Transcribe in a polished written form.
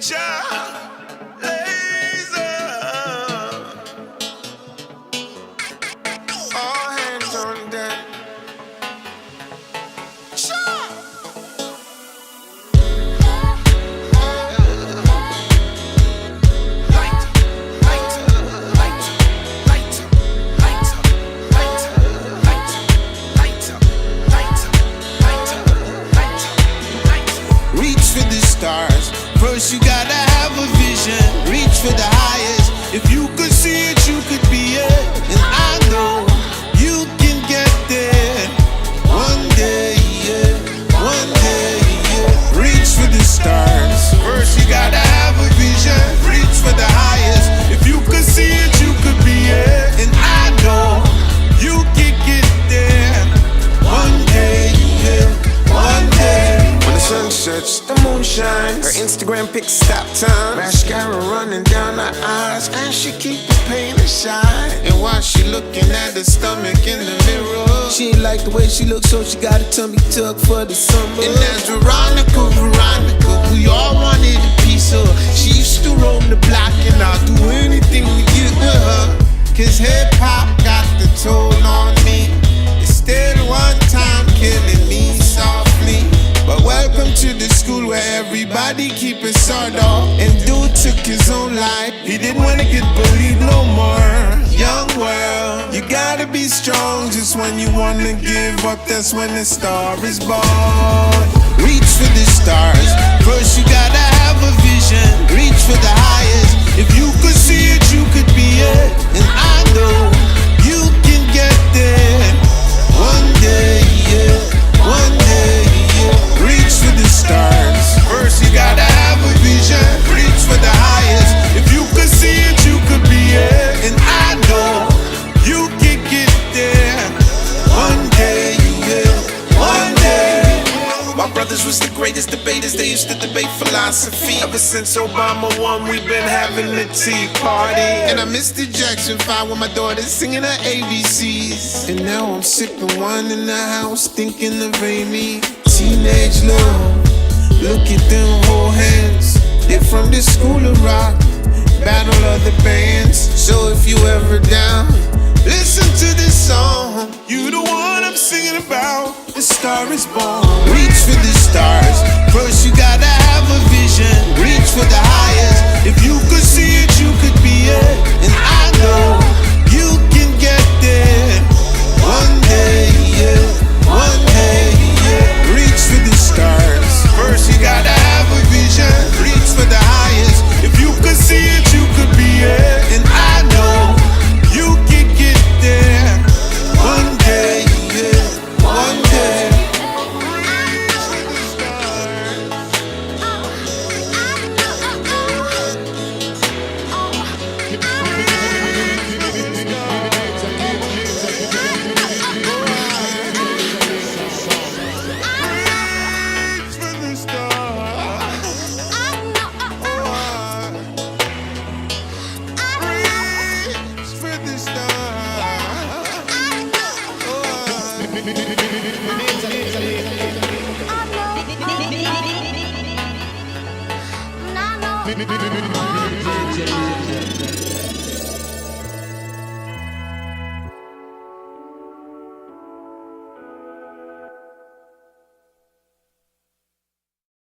Major Lazer. All hands on deck. First you gotta have a vision, reach for the highest. If you could see it, you could be it. And I know you can get there. One day, yeah, one day, yeah. Reach for the stars. First you gotta have a vision, reach for the highest. If you could see it, you could be it. And I know you can get there. One day, yeah, one day. When the sun sets, the moon shines. Her Instagram pics stop time. Mascara running down her eyes, and she keep the pain aside. And while she looking at her stomach in the mirror, she ain't like the way she looks, so she got a tummy tuck for the summer. And that's Veronica, we all wanted a piece of her. She used to roam the block, and I'll do anything to get with her. Cause hip-hop got the toll on me. It's still one time killing me softly. But welcome to the school where everybody keep it sawed off. And dude took his own life. He didn't wanna get bullied no more. Young world, you gotta be strong. Just when you wanna give up, that's when the star is born. Reach for the stars. First you gotta have a vision. Reach for the highest. If you could see it, you could be it. And I know you can get there. One day, yeah, one day. Reach for the stars. First you gotta have a vision. Reach for the highest. If you could see it, you could be it. And I know you can get there. One day, yeah, one day. My brothers was the greatest debaters. They used to debate philosophy. Ever since Obama won, we've been having the Tea Party. And I missed the Jackson 5 when my daughter's singing her ABCs. And now I'm sipping wine in the house, thinking of Amy. Teenage love, look at them whole hands. They're from the school of rock, battle of the bands. So if you ever down, listen to this song. You the one I'm singing about. The star is born. Reach for the stars. First you gotta have a vision. Reach for the highest. If you could see it, you could be it. And I know you can get there. One day, yeah, one day. Reach for the stars. First you gotta have a vision. Reach for the highest. If you could see it, you could be it. And I know you can get there. One day, yeah, one day. I know.